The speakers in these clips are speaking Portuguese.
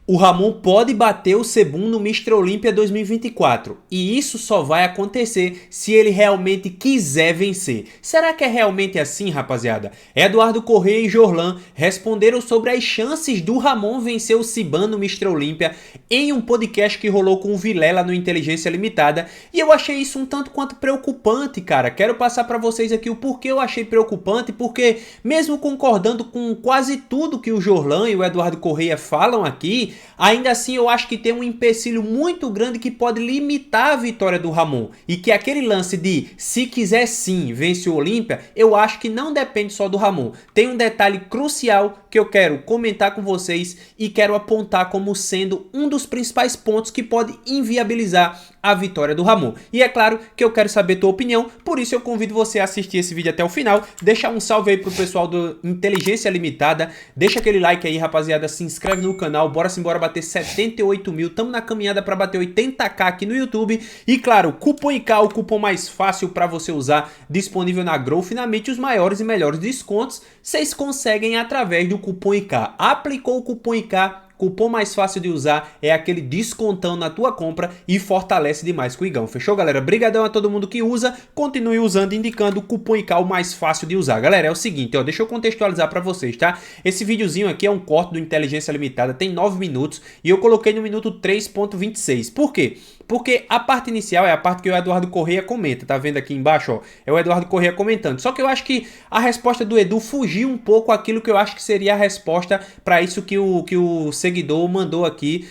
O Ramon pode bater o Sebum no Mr. Olímpia 2024 e isso só vai acontecer se ele realmente quiser vencer. Será que é realmente assim, rapaziada? Eduardo Corrêa e Jorlan responderam sobre as chances do Ramon vencer o Siban no Mr. Olímpia em um podcast que rolou com o Vilela no Inteligência Limitada e eu achei isso um tanto quanto preocupante, cara. Quero passar pra vocês aqui o porquê eu achei preocupante, porque mesmo concordando com quase tudo que o Jorlan e o Eduardo Corrêa falam aqui, ainda assim eu acho que tem um empecilho muito grande que pode limitar a vitória do Ramon. E que aquele lance de se quiser sim vence o Olímpia, eu acho que não depende só do Ramon. Tem um detalhe crucial que eu quero comentar com vocês e quero apontar como sendo um dos principais pontos que pode inviabilizar a vitória do Ramon. E é claro que eu quero saber tua opinião, por isso eu convido você a assistir esse vídeo até o final, deixar um salve aí pro pessoal do Inteligência Limitada, deixa aquele like aí, rapaziada, se inscreve no canal, bora simbora bater 78 mil, tamo na caminhada para bater 80k aqui no YouTube, e claro, cupom IK, o cupom mais fácil para você usar, disponível na Grow, finalmente os maiores e melhores descontos, vocês conseguem através do cupom IK, aplicou o cupom IK, cupom mais fácil de usar, é aquele descontão na tua compra e fortalece demais com o Igão. Fechou, galera? Brigadão a todo mundo que usa, continue usando, indicando o cupom IK o mais fácil de usar. Galera, é o seguinte, ó, deixa eu contextualizar pra vocês, tá? Esse videozinho aqui é um corte do Inteligência Limitada, tem 9 minutos e eu coloquei no minuto 3.26. Por quê? Porque a parte inicial é a parte que o Eduardo Corrêa comenta, tá vendo aqui embaixo, ó? É o Eduardo Corrêa comentando. Só que eu acho que a resposta do Edu fugiu um pouco aquilo que eu acho que seria a resposta para isso que o seguidor mandou aqui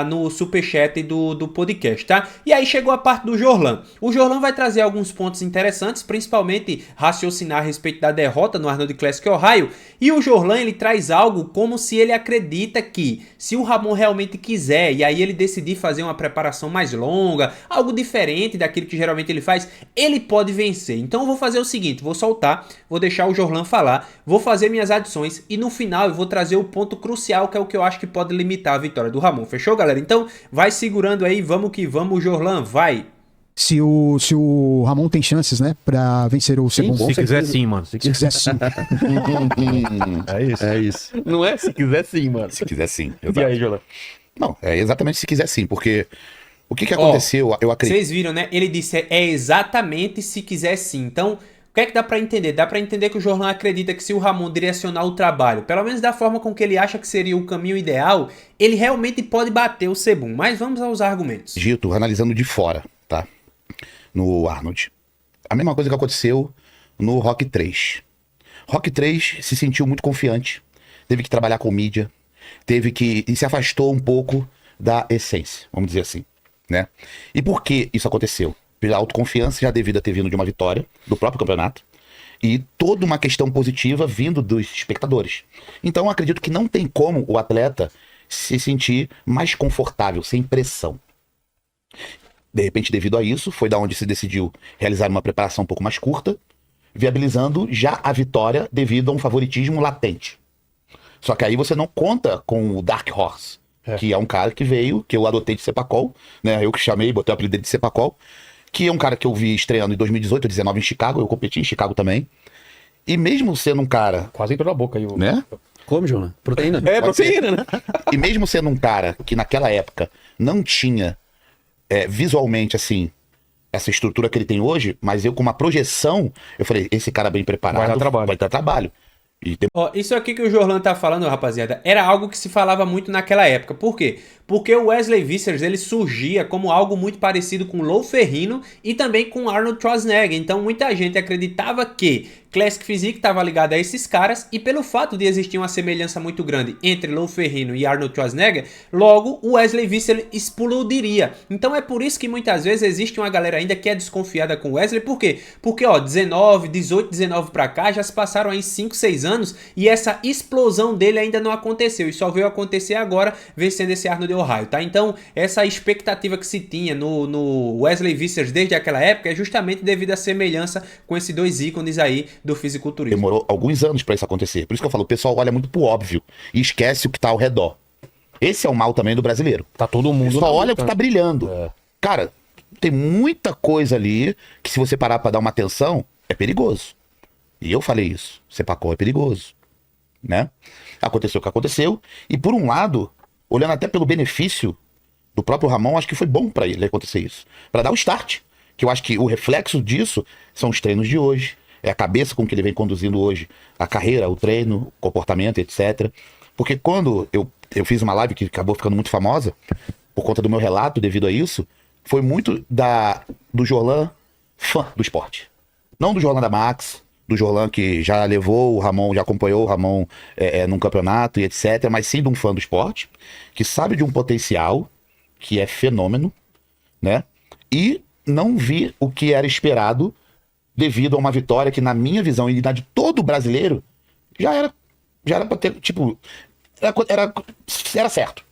no superchat do podcast, tá? E aí chegou a parte do Jorlan. O Jorlan vai trazer alguns pontos interessantes, principalmente raciocinar a respeito da derrota no Arnold Classic Ohio. E o Jorlan, ele traz algo como se ele acredita que se o Ramon realmente quiser, e aí ele decidir fazer uma preparação mais longa, algo diferente daquilo que geralmente ele faz, ele pode vencer. Então eu vou fazer o seguinte, vou soltar, vou deixar o Jorlan falar, vou fazer minhas adições e no final eu vou trazer o ponto crucial, que é o que eu acho que pode limitar a vitória do Ramon. Fechou, galera? Então vai segurando aí, vamos que vamos, Jorlan, vai! Se o Ramon tem chances, né, pra vencer o Sebum. Se quiser sim, mano. Se quiser sim. É isso. É isso. Não é se quiser sim, mano. Se quiser sim. E aí, Jolan? Não, é exatamente se quiser sim, porque o que aconteceu, eu acredito. Vocês viram, né? Ele disse é exatamente se quiser sim. Então, o que é que dá pra entender? Dá pra entender que o Jorlan acredita que se o Ramon direcionar o trabalho, pelo menos da forma com que ele acha que seria o caminho ideal, ele realmente pode bater o Sebum. Mas vamos aos argumentos. Dito, analisando de fora, tá? No Arnold. A mesma coisa que aconteceu no Rock 3. Rock 3 se sentiu muito confiante, teve que trabalhar com mídia, e se afastou um pouco da essência, vamos dizer assim, né? E por que isso aconteceu? Pela autoconfiança já devido a ter vindo de uma vitória do próprio campeonato e toda uma questão positiva vindo dos espectadores. Então eu acredito que não tem como o atleta se sentir mais confortável, sem pressão. De repente, devido a isso, foi da onde se decidiu realizar uma preparação um pouco mais curta, viabilizando já a vitória devido a um favoritismo latente. Só que aí você não conta com o Dark Horse, que é um cara que veio, que eu adotei de Cepacol, né? Eu que chamei, botei o apelido dele de Cepacol, que é um cara que eu vi estreando em 2018, 2019 em Chicago, eu competi em Chicago também. E mesmo sendo um cara... Quase entrou na boca aí, né? Come, Jolan. Proteína. É, proteína, né? E mesmo sendo um cara que naquela época não tinha visualmente, assim, essa estrutura que ele tem hoje, mas eu com uma projeção, eu falei, esse cara bem preparado vai dar trabalho. Ó, isso aqui que o Jorlan tá falando, rapaziada, era algo que se falava muito naquela época. Por quê? Porque o Wesley Vissers, ele surgia como algo muito parecido com Lou Ferrigno e também com Arnold Schwarzenegger. Então muita gente acreditava que Classic Physique estava ligado a esses caras e pelo fato de existir uma semelhança muito grande entre Lou Ferrigno e Arnold Schwarzenegger, logo o Wesley Vissers explodiria. Então é por isso que muitas vezes existe uma galera ainda que é desconfiada com o Wesley. Por quê? Porque ó, 18, 19 pra cá já se passaram aí 5, 6 anos e essa explosão dele ainda não aconteceu e só veio acontecer agora vencendo esse Arnold Ohio, tá? Então essa expectativa que se tinha no Wesley Vissers desde aquela época é justamente devido à semelhança com esses dois ícones aí do fisiculturismo. Demorou alguns anos pra isso acontecer. Por isso que eu falo, o pessoal olha muito pro óbvio e esquece o que tá ao redor. Esse é o mal também do brasileiro. Tá todo mundo... Só olha o que tá brilhando. Cara, tem muita coisa ali que se você parar pra dar uma atenção, é perigoso. E eu falei isso. Cepacol é perigoso. Né? Aconteceu o que aconteceu. E por um lado, olhando até pelo benefício do próprio Ramon, acho que foi bom pra ele acontecer isso. Pra dar o start. Que eu acho que o reflexo disso são os treinos de hoje, é a cabeça com que ele vem conduzindo hoje a carreira, o treino, o comportamento, etc. Porque quando eu fiz uma live que acabou ficando muito famosa, por conta do meu relato devido a isso, foi muito do Jorlan fã do esporte. Não do Jorlan da Max, do Jorlan que já levou o Ramon, já acompanhou o Ramon num campeonato e etc. Mas sim de um fã do esporte, que sabe de um potencial, que é fenômeno, né? E não vi o que era esperado devido a uma vitória que, na minha visão e na de todo brasileiro, já era pra ter, tipo, era certo.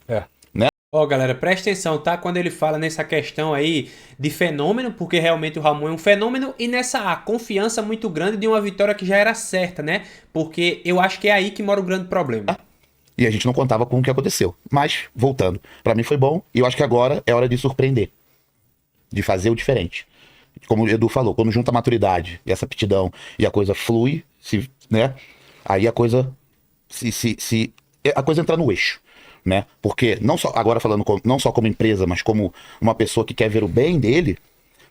Ó, galera, presta atenção, tá? Quando ele fala nessa questão aí de fenômeno, porque realmente o Ramon é um fenômeno, e nessa confiança muito grande de uma vitória que já era certa, né? Porque eu acho que é aí que mora o grande problema. E a gente não contava com o que aconteceu. Mas, voltando, pra mim foi bom, e eu acho que agora é hora de surpreender. De fazer o diferente. Como o Edu falou, quando junta a maturidade e essa aptidão e a coisa flui, né? Aí a coisa a coisa entra no eixo, né? Porque não só agora falando não só como empresa, mas como uma pessoa que quer ver o bem dele,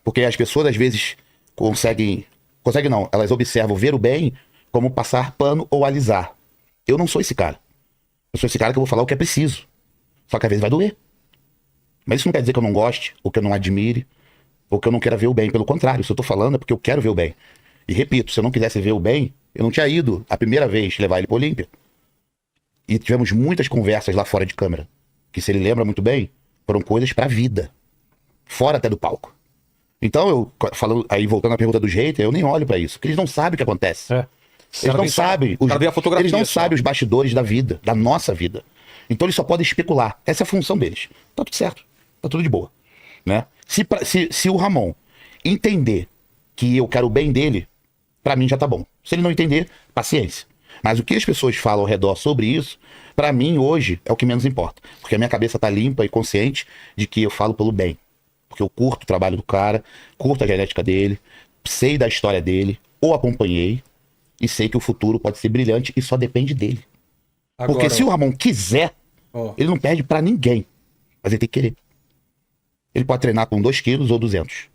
porque as pessoas às vezes conseguem não, elas observam ver o bem como passar pano ou alisar. Eu não sou esse cara. Eu sou esse cara que eu vou falar o que é preciso. Só que às vezes vai doer. Mas isso não quer dizer que eu não goste, ou que eu não admire, ou que eu não queira ver o bem. Pelo contrário, se eu tô falando é porque eu quero ver o bem. E repito, se eu não quisesse ver o bem, eu não tinha ido a primeira vez levar ele pro Olímpia. E tivemos muitas conversas lá fora de câmera, que se ele lembra muito bem, foram coisas pra vida. Fora até do palco. Então, eu falando aí, voltando à pergunta dos haters, eu nem olho pra isso, porque eles não sabem o que acontece. Eles não sabem. Eles não sabem os bastidores da vida, da nossa vida. Então eles só podem especular. Essa é a função deles. Tá tudo certo. Tá tudo de boa. Né? Se o Ramon entender que eu quero o bem dele, pra mim já tá bom. Se ele não entender, paciência. Mas o que as pessoas falam ao redor sobre isso, pra mim hoje é o que menos importa. Porque a minha cabeça tá limpa e consciente de que eu falo pelo bem. Porque eu curto o trabalho do cara, curto a genética dele, sei da história dele, ou acompanhei, e sei que o futuro pode ser brilhante e só depende dele. Agora, porque se o Ramon quiser, ele não perde pra ninguém. Mas ele tem que querer. Ele pode treinar com 2 quilos ou 200.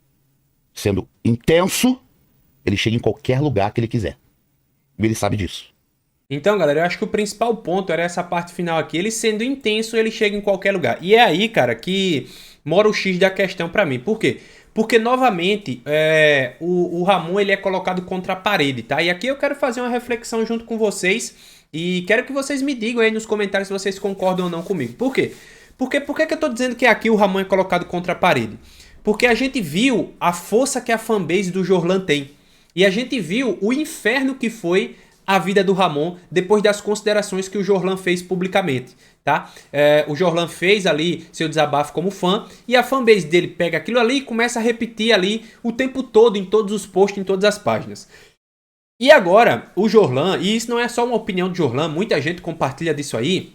Sendo intenso, ele chega em qualquer lugar que ele quiser. E ele sabe disso. Então, galera, eu acho que o principal ponto era essa parte final aqui. Ele sendo intenso, ele chega em qualquer lugar. E é aí, cara, que mora o X da questão pra mim. Por quê? Porque, novamente, o Ramon ele é colocado contra a parede, tá? E aqui eu quero fazer uma reflexão junto com vocês. E quero que vocês me digam aí nos comentários se vocês concordam ou não comigo. Por quê? Por que eu tô dizendo que aqui o Ramon é colocado contra a parede? Porque a gente viu a força que a fanbase do Jorlan tem. E a gente viu o inferno que foi a vida do Ramon depois das considerações que o Jorlan fez publicamente, tá? O Jorlan fez ali seu desabafo como fã e a fanbase dele pega aquilo ali e começa a repetir ali o tempo todo em todos os posts, em todas as páginas. E agora, o Jorlan, e isso não é só uma opinião do Jorlan, muita gente compartilha disso aí,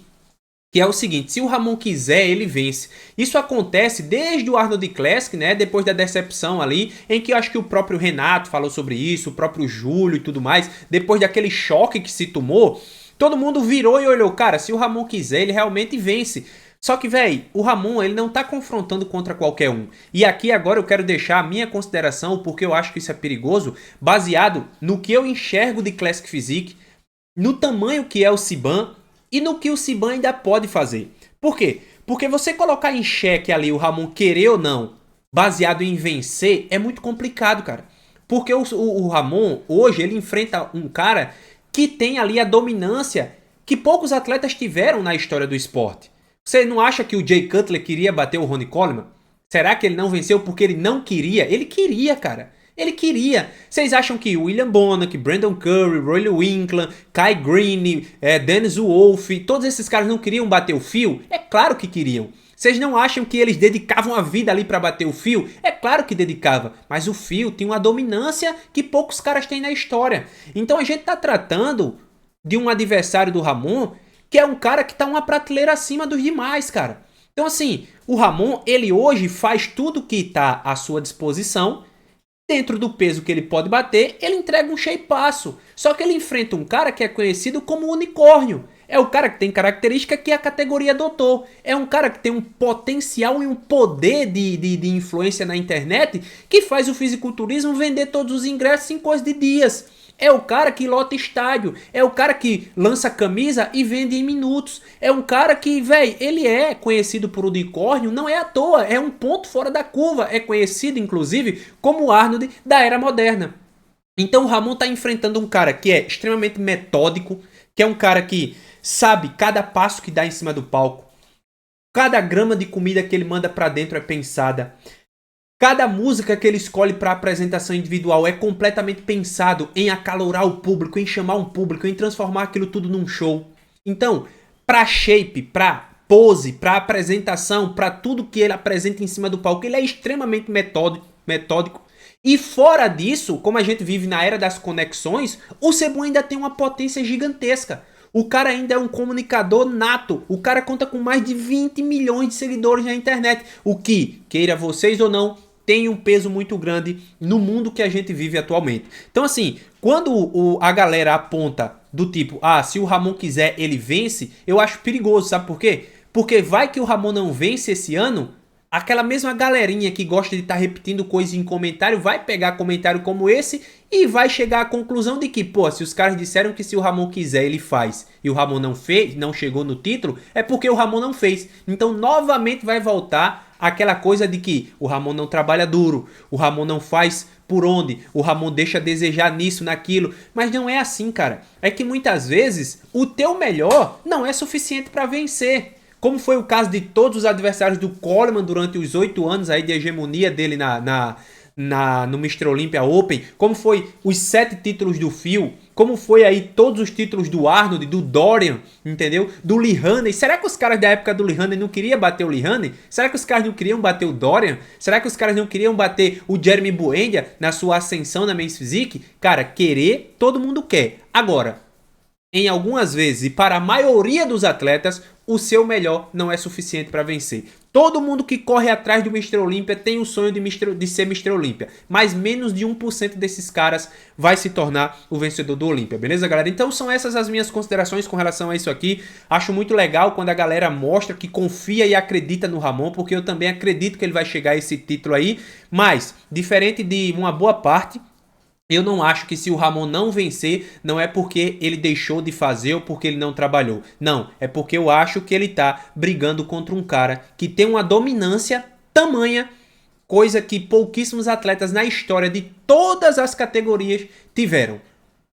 que é o seguinte, se o Ramon quiser, ele vence. Isso acontece desde o Arnold Classic, né? Depois da decepção ali, em que eu acho que o próprio Renato falou sobre isso, o próprio Júlio e tudo mais, depois daquele choque que se tomou, todo mundo virou e olhou, cara, se o Ramon quiser, ele realmente vence. Só que, velho, o Ramon, ele não tá confrontando contra qualquer um. E aqui agora eu quero deixar a minha consideração, porque eu acho que isso é perigoso, baseado no que eu enxergo de Classic Physique, no tamanho que é o Siban e no que o Siban ainda pode fazer. Por quê? Porque você colocar em xeque ali o Ramon querer ou não, baseado em vencer, é muito complicado, cara. Porque o Ramon, hoje, ele enfrenta um cara que tem ali a dominância que poucos atletas tiveram na história do esporte. Você não acha que o Jay Cutler queria bater o Ronnie Coleman? Será que ele não venceu porque ele não queria? Ele queria, cara. Ele queria. Vocês acham que William Bonac, Brandon Curry, Roy Winkler, Kai Green, Dennis Wolf, todos esses caras não queriam bater o fio? É claro que queriam. Vocês não acham que eles dedicavam a vida ali pra bater o fio? É claro que dedicava. Mas o fio tinha uma dominância que poucos caras têm na história. Então a gente tá tratando de um adversário do Ramon que é um cara que tá uma prateleira acima dos demais, cara. Então assim, o Ramon, ele hoje faz tudo que tá à sua disposição. Dentro do peso que ele pode bater, ele entrega um shapeaço. Só que ele enfrenta um cara que é conhecido como unicórnio. É o cara que tem característica que a categoria adotou. É um cara que tem um potencial e um poder de influência na internet que faz o fisiculturismo vender todos os ingressos em coisa de dias. É o cara que lota estádio, é o cara que lança camisa e vende em minutos. É um cara que, velho, ele é conhecido por unicórnio, não é à toa, é um ponto fora da curva. É conhecido, inclusive, como o Arnold da era moderna. Então o Ramon tá enfrentando um cara que é extremamente metódico, que é um cara que sabe cada passo que dá em cima do palco. Cada grama de comida que ele manda pra dentro é pensada. Cada música que ele escolhe para apresentação individual é completamente pensado em acalorar o público, em chamar um público, em transformar aquilo tudo num show. Então, para shape, para pose, para apresentação, para tudo que ele apresenta em cima do palco, ele é extremamente metódico. E fora disso, como a gente vive na era das conexões, o Sebum ainda tem uma potência gigantesca. O cara ainda é um comunicador nato. O cara conta com mais de 20 milhões de seguidores na internet. O que, queira vocês ou não, tem um peso muito grande no mundo que a gente vive atualmente. Então assim, quando a galera aponta do tipo, se o Ramon quiser ele vence, eu acho perigoso, sabe por quê? Porque vai que o Ramon não vence esse ano, aquela mesma galerinha que gosta de estar repetindo coisas em comentário vai pegar comentário como esse e vai chegar à conclusão de que, pô, se os caras disseram que se o Ramon quiser ele faz e o Ramon não fez, não chegou no título, é porque o Ramon não fez. Então novamente vai voltar aquela coisa de que o Ramon não trabalha duro, o Ramon não faz por onde, o Ramon deixa a desejar nisso, naquilo. Mas não é assim, cara. É que muitas vezes o teu melhor não é suficiente para vencer. Como foi o caso de todos os adversários do Coleman durante os 8 anos aí de hegemonia dele no Mr. Olympia Open, como foi os 7 títulos do Phil, como foi aí todos os títulos do Arnold, do Dorian, entendeu? Do Lee Haney. Será que os caras da época do Lee Haney não queriam bater o Lee Haney? Será que os caras não queriam bater o Dorian? Será que os caras não queriam bater o Jeremy Buendia na sua ascensão na Men's Physique? Cara, querer, todo mundo quer. Agora, em algumas vezes, e para a maioria dos atletas, o seu melhor não é suficiente para vencer. Todo mundo que corre atrás do Mr. Olympia tem o sonho de ser Mr. Olympia, mas menos de 1% desses caras vai se tornar o vencedor do Olympia, beleza, galera? Então são essas as minhas considerações com relação a isso aqui. Acho muito legal quando a galera mostra que confia e acredita no Ramon, porque eu também acredito que ele vai chegar a esse título aí, mas, diferente de uma boa parte, eu não acho que se o Ramon não vencer, não é porque ele deixou de fazer ou porque ele não trabalhou. Não, é porque eu acho que ele tá brigando contra um cara que tem uma dominância tamanha, coisa que pouquíssimos atletas na história de todas as categorias tiveram.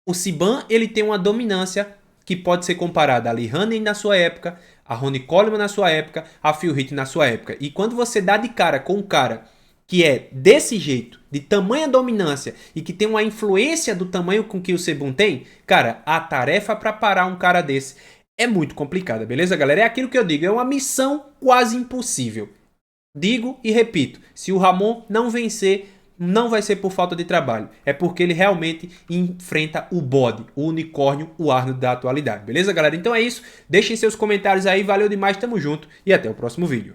O Siban, ele tem uma dominância que pode ser comparada a Lee Haney na sua época, a Ronnie Coleman na sua época, a Phil Heath na sua época. E quando você dá de cara com um cara que é desse jeito, de tamanha dominância e que tem uma influência do tamanho com que o Sebum tem, cara, a tarefa para parar um cara desse é muito complicada, beleza, galera? É aquilo que eu digo, é uma missão quase impossível. Digo e repito, se o Ramon não vencer, não vai ser por falta de trabalho, é porque ele realmente enfrenta o bode, o unicórnio, o Arnold da atualidade, beleza, galera? Então é isso, deixem seus comentários aí, valeu demais, tamo junto e até o próximo vídeo.